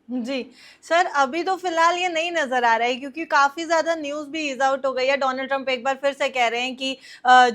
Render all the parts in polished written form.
जी। Sir, अभी तो फ़िलहाल ये नहीं नज़र आ रहा है क्योंकि काफ़ी ज़्यादा न्यूज़ भी ईज़ आउट हो गई है। डोनाल्ड ट्रम्प एक बार फिर से कह रहे हैं कि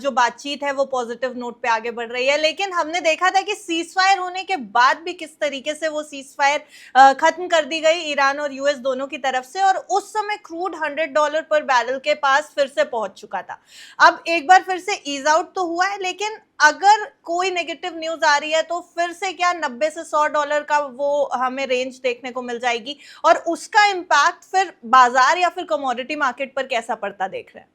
जो बातचीत है वो पॉज़िटिव नोट पे आगे बढ़ रही है। लेकिन हमने देखा था कि सीज़फायर होने के बाद भी किस तरीके से वो सीज़फायर ख़त्म कर दी गई ईरान और यूएस दोनों की तरफ से और उस समय क्रूड $100 पर बैरल के पास फिर से पहुँच चुका था। अब एक बार फिर से ईज़ आउट तो हुआ है लेकिन अगर कोई नेगेटिव न्यूज़ आ रही है तो फिर से क्या 90 से $100 का वो हमें रेंज देखने को मिल जाएगी और उसका इम्पैक्ट फिर बाजार या फिर कमोडिटी मार्केट पर कैसा पड़ता देख रहे हैं?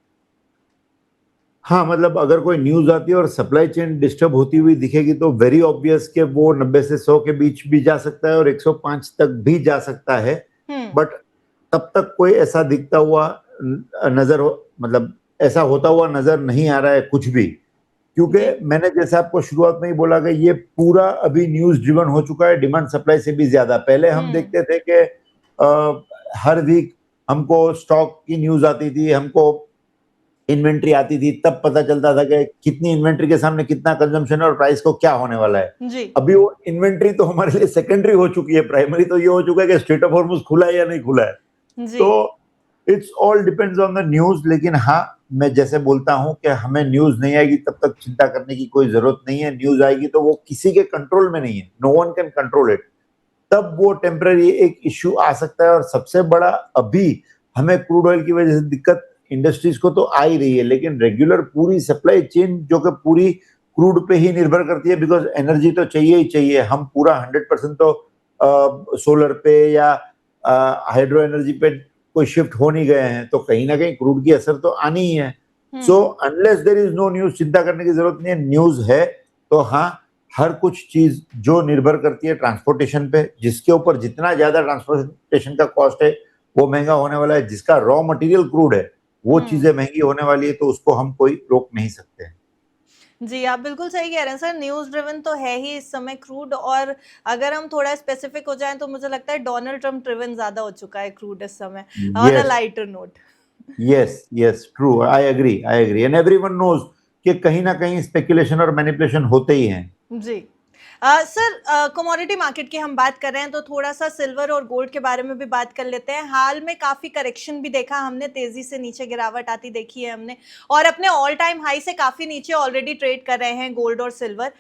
हाँ, मतलब अगर कोई न्यूज़ आती है और सप्लाई चेन डिस्टर्ब होती हुई दिखेगी तो वेरी ऑब्वियस कि वो 90 से 100 के बीच भी जा सकता है और 105 तक भी जा सकता है। हुँ, बट तब तक कोई ऐसा दिखता हुआ नज़र हो मतलब ऐसा होता हुआ नज़र नहीं आ रहा है कुछ भी। क्योंकि जी। मैंने जैसे आपको शुरुआत में ही बोला कि ये पूरा अभी न्यूज़ ड्रिवन हो चुका है डिमांड सप्लाई से भी ज़्यादा। पहले हम हुँ, देखते थे कि हर वीक हमको स्टॉक की न्यूज़ आती थी, हमको इन्वेंट्री आती थी, तब पता चलता था कि कितनी इन्वेंट्री के सामने कितना कंजम्पशन है और प्राइस को क्या होने वाला है। जी, अभी वो इन्वेंट्री तो हमारे लिए सेकेंडरी हो चुकी है, प्राइमरी तो ये हो चुका है कि स्ट्रेट ऑफ हॉर्मुज़ खुला है या नहीं खुला है। जी। तो it's all depends on the news लेकिन हाँ, मैं जैसे बोलता हूँ कि हमें न्यूज़ नहीं आएगी तब तक चिंता करने की कोई ज़रूरत नहीं है। न्यूज़ आएगी तो वो किसी के कंट्रोल में नहीं है। No one can control it. तब वो टेम्परेरी एक इश्यू आ सकता है और सबसे बड़ा अभी हमें क्रूड ऑयल की वजह से दिक्कत इंडस्ट्रीज को तो आ ही रही है लेकिन रेगुलर पूरी सप्लाई चेन जो कि पूरी क्रूड पे ही निर्भर करती है बिकॉज एनर्जी तो चाहिए ही चाहिए। हम पूरा 100% तो सोलर पे या हाइड्रो एनर्जी पे कोई शिफ्ट हो नहीं गए हैं तो कहीं ना कहीं क्रूड की असर तो आनी ही है। So hmm, unless there is no news चिंता करने की जरूरत नहीं है। न्यूज है तो हाँ, हर कुछ चीज जो निर्भर करती है ट्रांसपोर्टेशन पे जिसके ऊपर जितना ज्यादा ट्रांसपोर्टेशन का कॉस्ट है वो महंगा होने वाला है। जिसका रॉ मटेरियल क्रूड है वो हुँ। चीजें महंगी होने वाली है तो उसको हम कोई रोक नहीं सकते हैं। जी, आप बिल्कुल सही कह रहे हैं सर, न्यूज़ ड्रिवन तो है ही इस समय क्रूड और अगर हम थोड़ा स्पेसिफिक हो जाएँ तो मुझे लगता है डोनाल्ड ट्रम्प ड्रिवन ज़्यादा हो चुका है क्रूड इस समय on a yes, lighter note. Yes, yes, true, I agree and everyone knows कि कहीं ना कहीं स्पेकुलेशन और मैनिपुलेशन होते ही हैं। जी। सर कमोडिटी मार्केट की हम बात कर रहे हैं तो थोड़ा-सा सिल्वर और गोल्ड के बारे में भी बात कर लेते हैं। हाल में काफ़ी करेक्शन भी देखा हमने, तेज़ी से नीचे गिरावट आती देखी है हमने और अपने ऑल टाइम हाई से काफ़ी नीचे ऑलरेडी ट्रेड कर रहे हैं गोल्ड और सिल्वर।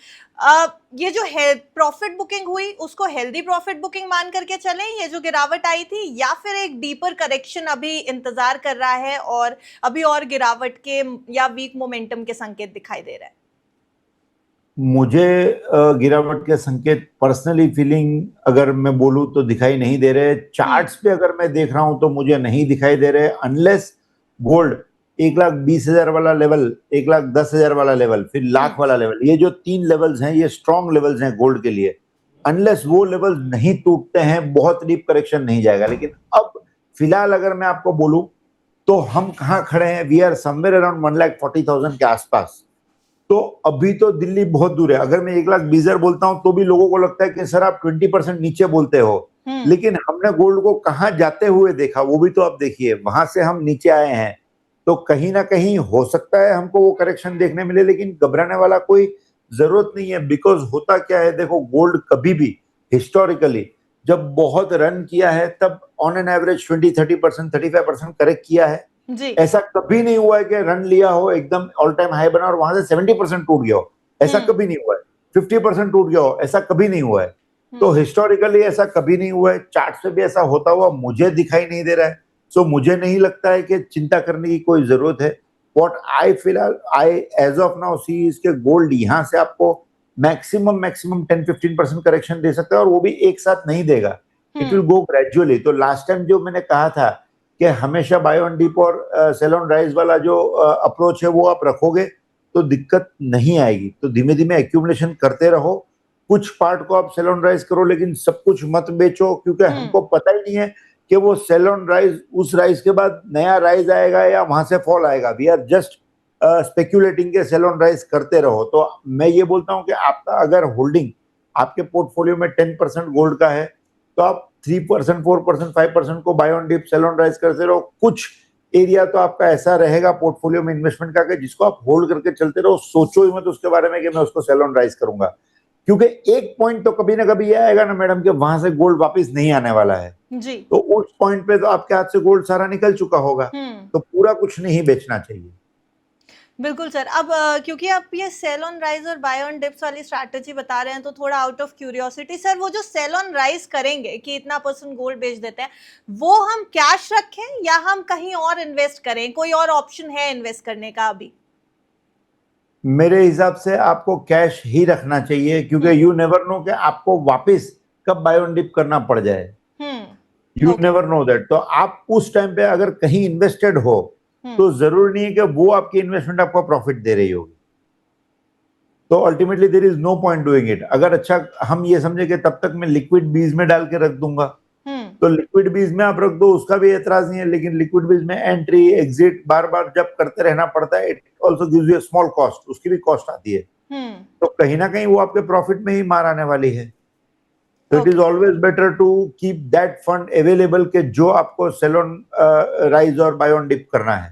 ये जो है प्रॉफिट बुकिंग हुई, उसको हेल्दी प्रॉफिट बुकिंग मान कर के चलें, ये जो गिरावट आई थी या फिर एक डीपर करेक्शन अभी इंतज़ार कर रहा है और अभी और गिरावट के या वीक मोमेंटम के संकेत दिखाई दे रहा है? मुझे गिरावट के संकेत पर्सनली फीलिंग अगर मैं बोलूँ तो दिखाई नहीं दे रहे। हुँ, चार्ट्स पे अगर मैं देख रहा हूँ तो मुझे नहीं दिखाई दे रहे अनलेस गोल्ड 1,20,000 वाला लेवल, 1,10,000 वाला लेवल, फिर हुँ, लाख वाला लेवल, ये जो 3 लेवल्स हैं ये स्ट्रॉन्ग लेवल्स हैं गोल्ड के लिए। अनलेस वो लेवल नहीं टूटते हैं बहुत डीप करेक्शन नहीं जाएगा। लेकिन अब फिलहाल अगर मैं आपको बोलूँ तो हम कहाँ खड़े हैं? वी आर समवेयर अराउंड 1,40,000 के आसपास। तो अभी तो दिल्ली बहुत दूर है। अगर मैं 1,20,000 बोलता हूँ तो भी लोगों को लगता है कि सर आप 20% नीचे बोलते हो। हुँ, लेकिन हमने गोल्ड को कहाँ जाते हुए देखा वो भी तो आप देखिए। वहां से हम नीचे आए हैं तो कहीं ना कहीं हो सकता है हमको वो करेक्शन देखने मिले लेकिन घबराने वाला कोई जरूरत नहीं है। बिकॉज होता क्या है देखो, गोल्ड कभी भी हिस्टोरिकली जब बहुत रन किया है तब ऑन एन एवरेज 20-30%, 35% करेक्ट किया है। जी। ऐसा कभी नहीं हुआ है कि रन लिया हो एकदम ऑल टाइम हाई बना और वहां से 70% टूट गया हो। ऐसा हुँ, कभी नहीं हुआ है। 50% टूट गया हो, ऐसा कभी नहीं हुआ है। तो हुँ, हिस्टोरिकली ऐसा कभी नहीं हुआ है। चार्ट से भी ऐसा होता हुआ मुझे दिखाई नहीं दे रहा है। सो मुझे नहीं लगता है कि चिंता करने की कोई जरूरत है। वॉट आई फिलहाल I as of now see is के गोल्ड यहाँ से आपको मैक्सिमम मैक्सिमम 10-15% करेक्शन दे सकता है और वो भी एक साथ नहीं देगा। It will hmm, go gradually. तो लास्ट टाइम जो मैंने कहा था कि हमेशा बाय ऑन डिप और सेल ऑन राइज वाला जो अप्रोच है वो आप रखोगे तो दिक्कत नहीं आएगी। तो धीमे धीमे एक्यूमुलेशन करते रहो। कुछ पार्ट को आप सेल ऑन राइज करो लेकिन सब कुछ मत बेचो क्योंकि हुँ, हमको पता ही नहीं है कि वो सेल ऑन राइज उस राइज के बाद नया राइज आएगा या वहां से फॉल आएगा। वी आर जस्ट स्पेक्यूलेटिंग के सेल ऑन राइज करते रहो। तो मैं ये बोलता हूँ कि आपका अगर होल्डिंग आपके पोर्टफोलियो में 10% गोल्ड का है तो आप 3%, 4%, 5% को buy on dip sell on rise करते रहो। कुछ एरिया तो आपका ऐसा रहेगा पोर्टफोलियो में इन्वेस्टमेंट का कि जिसको आप होल्ड करके चलते रहो। सोचो ही मत उसके बारे में कि मैं उसको सेल ऑन राइज करूंगा। क्योंकि एक पॉइंट तो कभी ना कभी ये आएगा ना मैडम कि वहां से गोल्ड वापस नहीं आने वाला है, जी। तो उस पॉइंट पे तो आपके हाथ से गोल्ड सारा निकल चुका होगा, तो पूरा कुछ नहीं बेचना चाहिए। बिल्कुल सर। अब क्योंकि आप ये सेल ऑन राइज और बाय ऑन डिप्स वाली स्ट्रैटेजी बता रहे हैं, तो थोड़ा आउट ऑफ क्यूरियोसिटी सर, वो जो सेल ऑन राइज करेंगे कि इतना % गोल्ड बेच देते हैं, वो हम कैश रखें या हम कहीं और इन्वेस्ट करें? कोई और ऑप्शन है इन्वेस्ट करने का अभी? मेरे हिसाब से आपको कैश ही रखना चाहिए, क्योंकि यू नेवर नो कि आपको वापस कब बाय ऑन डिप करना पड़ जाए। You okay. Never know that. तो आप उस टाइम पे अगर कहीं इन्वेस्टेड हो, तो जरूरी नहीं है कि वो आपकी इन्वेस्टमेंट आपको प्रॉफिट दे रही होगी। तो ultimately there is no point doing it. अगर अच्छा हम ये समझे कि तब तक मैं लिक्विड बीज में डाल के रख दूंगा, तो लिक्विड बीज में आप रख दो, उसका भी एतराज नहीं है, लेकिन लिक्विड बीज में एंट्री एग्जिट बार बार जब करते रहना पड़ता है, it also gives you small cost, उसकी भी कॉस्ट आती है। तो कहीं ना कहीं वो आपके प्रॉफिट में ही मार आने वाली है। तो it is always better to keep that fund available के जो आपको सेल ऑन राइज और बाय ऑन डिप करना है।